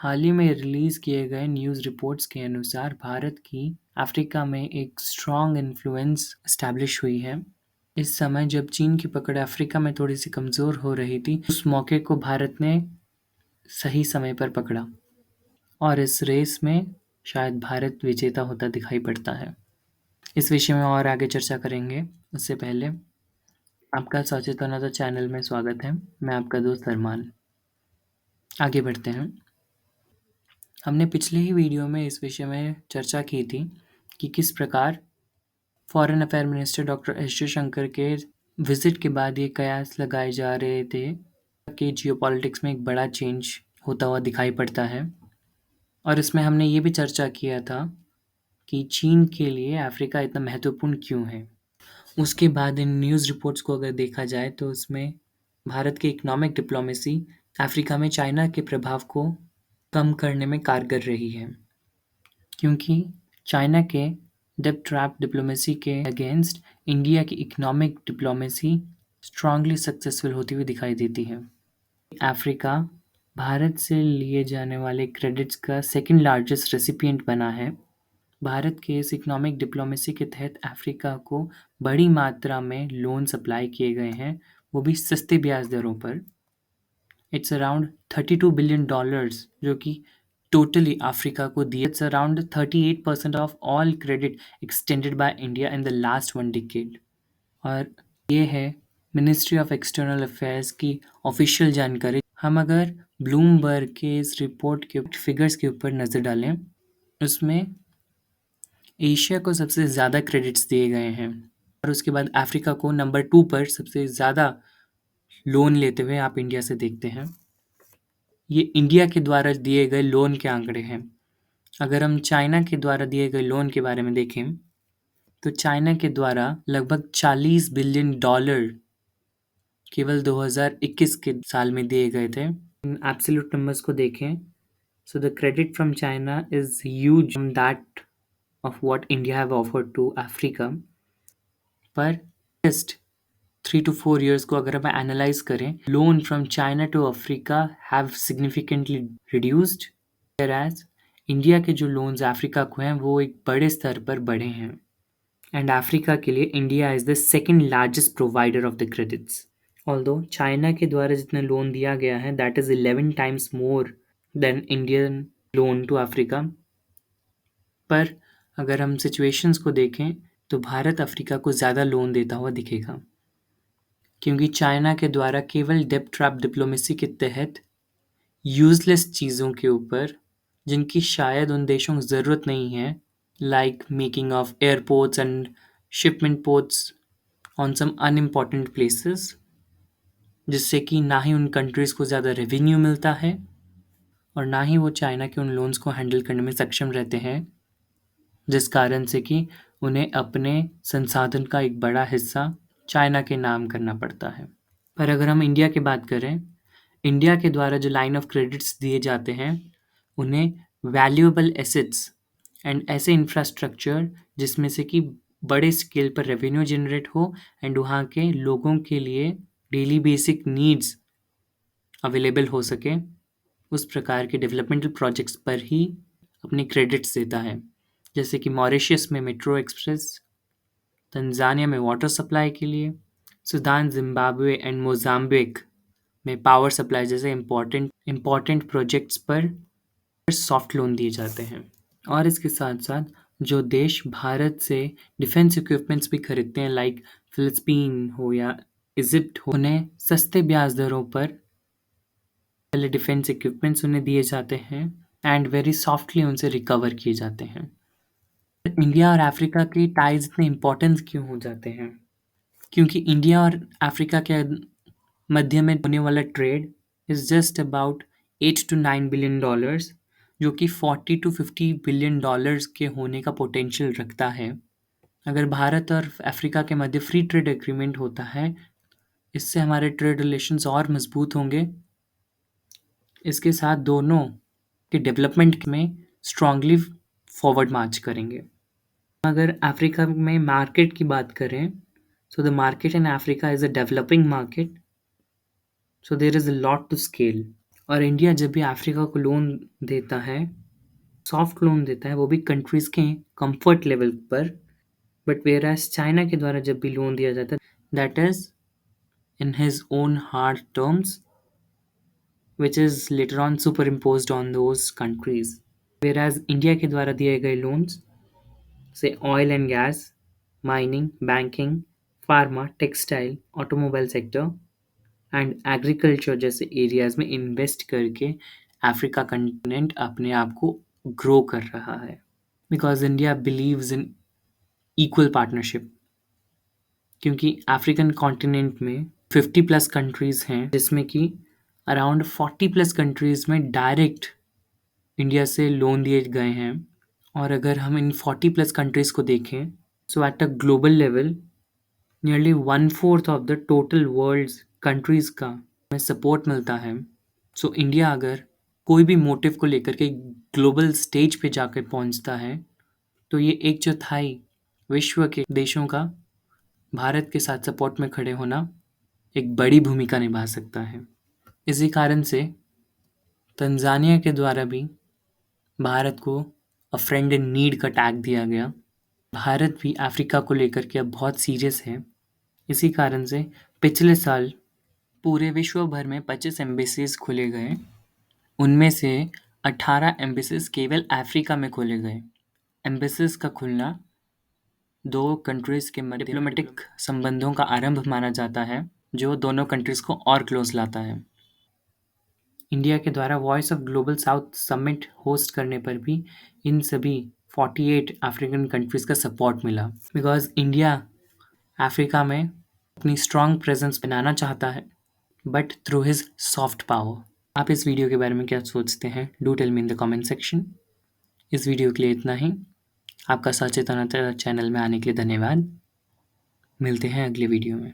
हाल ही में रिलीज़ किए गए न्यूज़ रिपोर्ट्स के अनुसार भारत की अफ्रीका में एक स्ट्रॉन्ग इन्फ्लुएंस एस्टैब्लिश हुई है। इस समय जब चीन की पकड़ अफ्रीका में थोड़ी सी कमज़ोर हो रही थी, उस मौके को भारत ने सही समय पर पकड़ा और इस रेस में शायद भारत विजेता होता दिखाई पड़ता है। इस विषय में और आगे चर्चा करेंगे। उससे पहले आपका सचेतनता चैनल में स्वागत है। मैं आपका दोस्त अरमान। आगे बढ़ते हैं। हमने पिछले ही वीडियो में इस विषय में चर्चा की थी कि किस प्रकार foreign affair minister doctor S Jaishankar के विजिट के बाद ये कयास लगाए जा रहे थे कि जियोपॉलिटिक्स में एक बड़ा चेंज होता हुआ दिखाई पड़ता है। और इसमें हमने ये भी चर्चा किया था कि चीन के लिए अफ्रीका इतना महत्वपूर्ण क्यों है। उसके बाद इन न्यूज़ रिपोर्ट्स को अगर देखा जाए तो उसमें भारत की इकोनॉमिक डिप्लोमेसी अफ्रीका में चाइना के प्रभाव को कम करने में कारगर रही है, क्योंकि चाइना के डेब्ट ट्रैप डिप्लोमेसी के अगेंस्ट इंडिया की इकोनॉमिक डिप्लोमेसी स्ट्रांगली सक्सेसफुल होती हुई दिखाई देती है। अफ्रीका भारत से लिए जाने वाले क्रेडिट्स का सेकंड लार्जेस्ट रेसिपिएंट बना है। भारत के इस इकोनॉमिक डिप्लोमेसी के तहत अफ्रीका को बड़ी मात्रा में लोन सप्लाई किए गए हैं, वो भी सस्ते ब्याज दरों पर। इट्स अराउंड $32 बिलियन जो कि टोटली अफ्रीका को दिए। It's around 38% of all credit extended by India in the last 1 decade. और ये है मिनिस्ट्री ऑफ एक्सटर्नल अफेयर्स की ऑफिशियल जानकारी। हम अगर ब्लूमबर्ग के इस रिपोर्ट के फिगर्स के ऊपर नज़र डालें, उसमें एशिया को सबसे ज़्यादा क्रेडिट्स दिए गए हैं और उसके बाद अफ्रीका को नंबर 2 पर सबसे ज़्यादा लोन लेते हुए आप इंडिया से देखते हैं। ये इंडिया के द्वारा दिए गए लोन के आंकड़े हैं। अगर हम चाइना के द्वारा दिए गए लोन के बारे में देखें तो चाइना के द्वारा लगभग $40 बिलियन केवल 2021 के साल में दिए गए थे। एब्सोल्यूट नंबर्स को देखें, so the credit from China is huge from that of what India have offered to Africa. पर just 3 to 4 years को अगर हम एनालाइज करें, loan from China to Africa have significantly reduced, whereas India के जो loans Africa को हैं वो एक बड़े स्तर पर बढ़े हैं। एंड अफ्रीका के लिए India is the second largest provider of the credits. Although China के द्वारा जितना लोन दिया गया है that is 11 times more than Indian loan to Africa. पर अगर हम सिचुएशंस को देखें तो भारत अफ्रीका को ज़्यादा लोन देता हुआ दिखेगा, क्योंकि चाइना के द्वारा केवल डेब्ट ट्रैप डिप्लोमेसी के तहत यूजलेस चीज़ों के ऊपर, जिनकी शायद उन देशों को ज़रूरत नहीं है, like making of airports and shipment ports on some unimportant places, जिससे कि ना ही उन कंट्रीज़ को ज़्यादा रेवेन्यू मिलता है और ना ही वो चाइना के उन लोन्स को हैंडल करने में सक्षम रहते हैं, जिस कारण से कि उन्हें अपने संसाधन का एक बड़ा हिस्सा चाइना के नाम करना पड़ता है। पर अगर हम इंडिया की बात करें, इंडिया के द्वारा जो लाइन ऑफ क्रेडिट्स दिए जाते हैं उन्हें वैल्यूएबल एसेट्स एंड ऐसे इंफ्रास्ट्रक्चर जिसमें से कि बड़े स्केल पर रेवेन्यू जनरेट हो एंड वहाँ के लोगों के लिए डेली बेसिक नीड्स अवेलेबल हो सके, उस प्रकार के डेवलपमेंटल प्रोजेक्ट्स पर ही अपने क्रेडिट्स देता है। जैसे कि मॉरिशस में मेट्रो एक्सप्रेस, तंजानिया में वाटर सप्लाई के लिए, सूडान, जिम्बाब्वे एंड मोजाम्बिक में पावर सप्लाई जैसे इम्पॉर्टेंट प्रोजेक्ट्स पर सॉफ्ट लोन दिए जाते हैं। और इसके साथ साथ जो देश भारत से डिफेंस इक्विपमेंट्स भी खरीदते हैं, लाइक फिलिस्पीन हो या इजिप्ट हो, उन्हें सस्ते ब्याज दरों पर पहले डिफेंस इक्विपमेंट्स उन्हें दिए जाते हैं एंड वेरी सॉफ्टली उनसे रिकवर किए जाते हैं। इंडिया और अफ्रीका के टाइज इतने इम्पोर्टेंट क्यों हो जाते हैं? क्योंकि इंडिया और अफ्रीका के मध्य में होने वाला trade is just about $8 to 9 billion, जो कि $40 to 50 बिलियन के होने का पोटेंशियल रखता है। अगर भारत और अफ्रीका के मध्य फ्री ट्रेड एग्रीमेंट होता है, इससे हमारे ट्रेड रिलेशंस और मजबूत होंगे। इसके साथ दोनों के डेवलपमेंट में स्ट्रांगली फॉरवर्ड मार्च करेंगे। अगर अफ्रीका में मार्केट की बात करें, so the market in Africa is a developing market, so there is a lot to scale. और इंडिया जब भी अफ्रीका को लोन देता है, सॉफ्ट लोन देता है, वो भी कंट्रीज़ के कंफर्ट लेवल पर, बट वेयर एज चाइना के द्वारा जब भी लोन दिया जाता है, that is in his own hard terms, which is later on superimposed on those countries. Whereas India के द्वारा दिए गए लोन्स से oil and gas, mining, banking, pharma, textile, automobile sector and agriculture जैसे एरियाज में इन्वेस्ट करके Africa continent अपने आप को ग्रो कर रहा है, because India believes in equal partnership. क्योंकि अफ्रीकन कॉन्टिनेंट में 50 प्लस कंट्रीज़ हैं, जिसमें कि अराउंड 40 प्लस कंट्रीज़ में डायरेक्ट इंडिया से लोन दिए गए हैं। और अगर हम इन 40 प्लस कंट्रीज़ को देखें, so at a global level nearly 1/4 of the total world's countries का हमें सपोर्ट मिलता है। सो इंडिया अगर कोई भी मोटिव को लेकर के ग्लोबल स्टेज पे जाकर पहुंचता है, तो ये 1/4 विश्व के देशों का भारत के साथ सपोर्ट में खड़े होना एक बड़ी भूमिका निभा सकता है। इसी कारण से तंजानिया के द्वारा भी भारत को अ फ्रेंड इन नीड का टैग दिया गया। भारत भी अफ्रीका को लेकर के अब बहुत सीरियस है। इसी कारण से पिछले साल पूरे विश्व भर में 25 एम्बेसीज खोले गए। उनमें से 18 एम्बेसीज केवल अफ्रीका में खोले गए। एम्बेसीज का खुलना दो कंट्रीज़ के मध्य डिप्लोमेटिक संबंधों का आरंभ माना जाता है, जो दोनों कंट्रीज़ को और क्लोज लाता है। इंडिया के द्वारा voice of global south summit host करने पर भी इन सभी 48 अफ्रीकन कंट्रीज़ का सपोर्ट मिला, बिकॉज इंडिया अफ्रीका में अपनी स्ट्रॉन्ग प्रेजेंस बनाना चाहता है, but through his soft power. आप इस वीडियो के बारे में क्या सोचते हैं? Do tell me in the comment section. इस वीडियो के लिए इतना ही। आपका सचेतनता चैनल में आने के लिए धन्यवाद। मिलते हैं अगले वीडियो में।